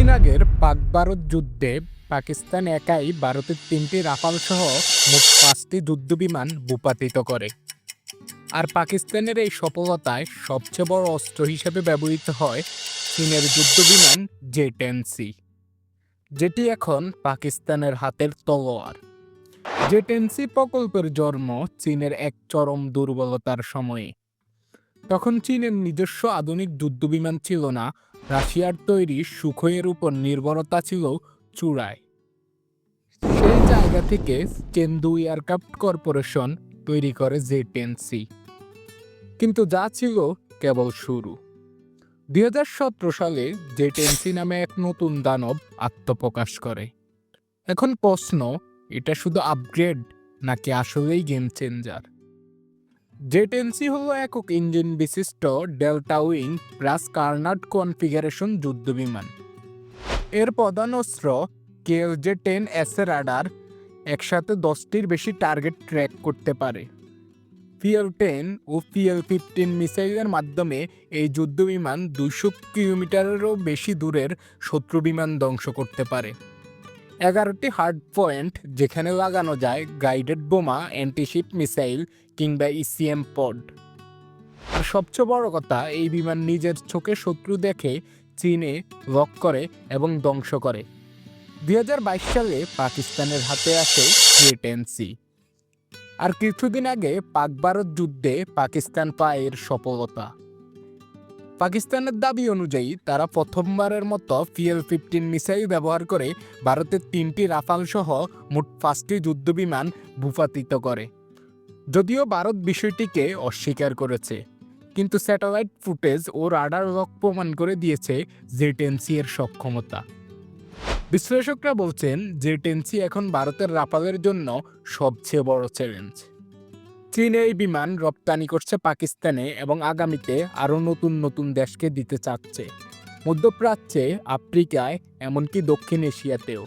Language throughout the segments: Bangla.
কিছুদিন আগের পাক ভারত যুদ্ধে পাকিস্তান একাই ভারতের 3টি রাফাল সহ মোট 5টি যুদ্ধবিমান ভূপাতিত করে। আর পাকিস্তানের এই সফলতায় সবচেয়ে বড় অস্ত্র হিসেবে ব্যবহৃত হয় চীনের যুদ্ধবিমান জে-10সি, যেটি এখন পাকিস্তানের হাতের তলোয়ার। জে-10সি প্রকল্পের জন্ম চীনের এক চরম দুর্বলতার সময়ে। তখন চীনের নিজস্ব আধুনিক যুদ্ধবিমান ছিল না, রাশিয়ার তৈরি সুখোইয়ের উপর নির্ভরতা ছিল চূড়ায়। সেই জায়গা থেকে চেন্দু এয়ারক্রাফট কর্পোরেশন তৈরি করে জে-10সি, কিন্তু যা ছিল কেবল শুরু। 2017 সালে জে-10সি নামে এক নতুন দানব আত্মপ্রকাশ করে। এখন প্রশ্ন, এটা শুধু আপগ্রেড নাকি আসলেই গেম চেঞ্জার? জে-10সি হলো একক ইঞ্জিন বিশিষ্ট ডেল্টা উইং প্লাস কার্নাট কনফিগারেশন যুদ্ধবিমান। এর প্রধান অস্ত্র কেএলজে-10 রাডার একসাথে 10টির বেশি টার্গেট ট্র্যাক করতে পারে। পিএল-10 ও পিএল-15 মিসাইলের মাধ্যমে এই যুদ্ধবিমান 200 কিলোমিটারেরও বেশি দূরের শত্রু বিমান ধ্বংস করতে পারে। 11টি হার্ড পয়েন্ট, যেখানে লাগানো যায় গাইডেড বোমা, অ্যান্টিশিপ মিসাইল কিংবা ইসিএম পড। আর সবচেয়ে বড় কথা, এই বিমান নিজের চোখে শত্রু দেখে চীনে লক করে এবং ধ্বংস করে। 2022 সালে পাকিস্তানের হাতে আসে জে-10সি। আর কিছুদিন আগে পাক ভারত যুদ্ধে পাকিস্তান পায় এর সফলতা। পাকিস্তানের দাবি অনুযায়ী তারা প্রথমবারের মতো পিএল-15 মিসাইল ব্যবহার করে ভারতের 3টি রাফাল সহ মোট 5টি যুদ্ধবিমান ভূপাতিত করে। যদিও ভারত বিষয়টিকে অস্বীকার করেছে, কিন্তু স্যাটেলাইট ফুটেজ ও রাডার লক প্রমাণ করে দিয়েছে জে-10সি এর সক্ষমতা। বিশ্লেষকরা বলছেন জে-10সি এখন ভারতের রাফালের জন্য সবচেয়ে বড় চ্যালেঞ্জ। চীন এই বিমান রপ্তানি করছে পাকিস্তানে এবং আগামীতে আরও নতুন নতুন দেশকে দিতে চাচ্ছে, মধ্যপ্রাচ্যে, আফ্রিকায়, এমনকি দক্ষিণ এশিয়াতেও।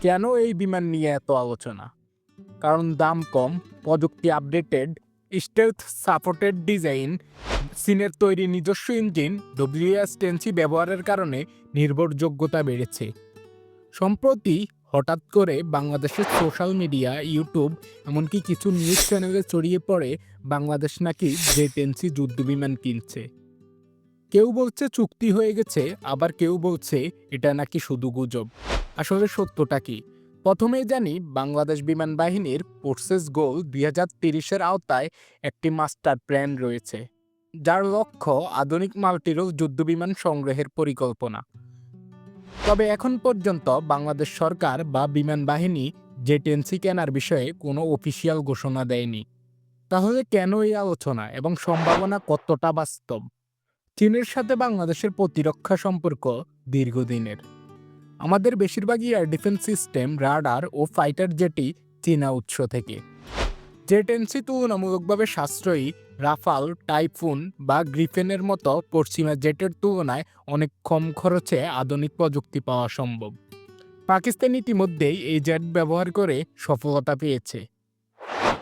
কেন এই বিমান নিয়ে এত আলোচনা? কারণ দাম কম, প্রযুক্তি আপডেটেড, স্টেলথ সাপোর্টেড ডিজাইন, চীনের তৈরি নিজস্ব ইঞ্জিন ডব্লিউএস-10সি ব্যবহারের কারণে নির্ভরযোগ্যতা বেড়েছে। সম্প্রতি হঠাৎ করে বাংলাদেশের সোশ্যাল মিডিয়া, ইউটিউব, এমনকি কিছু নিউজ চ্যানেলে ছড়িয়ে পড়ে বাংলাদেশ নাকি জে-10সি যুদ্ধবিমান কিনছে। কেউ বলছে চুক্তি হয়ে গেছে, আবার কেউ বলছে এটা নাকি শুধু গুজব। আসলে সত্যটা কি? প্রথমেই জানি, বাংলাদেশ বিমান বাহিনীর ফোর্সেস গোল 2030-এর আওতায় একটি মাস্টার প্ল্যান রয়েছে, যার লক্ষ্য আধুনিক মাল্টিরোল যুদ্ধবিমান সংগ্রহের পরিকল্পনা। তবে এখন পর্যন্ত বাংলাদেশ সরকার বা বিমান বাহিনী জে-10সি কেনার বিষয়ে কোনো অফিসিয়াল ঘোষণা দেয়নি। তাহলে কেন এই আলোচনা এবং সম্ভাবনা কতটা বাস্তব? চীনের সাথে বাংলাদেশের প্রতিরক্ষা সম্পর্ক দীর্ঘদিনের। আমাদের বেশিরভাগই এয়ার ডিফেন্স সিস্টেম, রাডার ও ফাইটার জেটই চীনা উৎস থেকে। জে-10সি তুলনামূলকভাবে সাশ্রয়ী, রাফাল, টাইফুন বা গ্রিফেনের মতো পশ্চিমা জেটের তুলনায় অনেক কম খরচে আধুনিক প্রযুক্তি পাওয়া সম্ভব। পাকিস্তান ইতিমধ্যেই এই জেট ব্যবহার করে সফলতা পেয়েছে।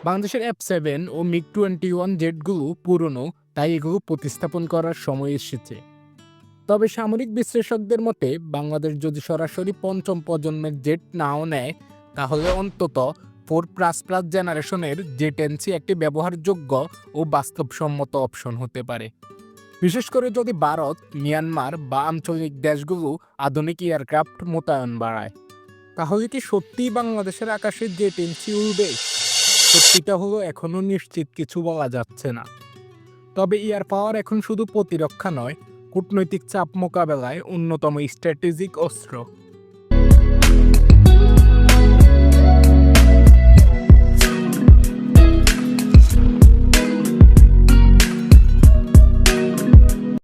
বাংলাদেশের F-7 ও মিগ-21 জেটগুলো পুরনো, তাই এগুলো প্রতিস্থাপন করার সময় এসেছে। তবে সামরিক বিশ্লেষকদের মতে বাংলাদেশ যদি সরাসরি পঞ্চম প্রজন্মের জেট নাও নেয়, তাহলে অন্তত 4++ জেনারেশনের জে-10সি একটি ব্যবহারযোগ্য ও বাস্তবসম্মত অপশন হতে পারে। বিশেষ করে যদি ভারত, মিয়ানমার বা আঞ্চলিক দেশগুলো আধুনিক এয়ারক্রাফট মোতায়েন বাড়ায়। তাহলে কি সত্যিই বাংলাদেশের আকাশে জে-10সি উড়বে? সত্যিটা হলো এখনও নিশ্চিত কিছু বলা যাচ্ছে না। তবে এয়ার পাওয়ার এখন শুধু প্রতিরক্ষা নয়, কূটনৈতিক চাপ মোকাবেলায় অন্যতম স্ট্র্যাটেজিক অস্ত্র।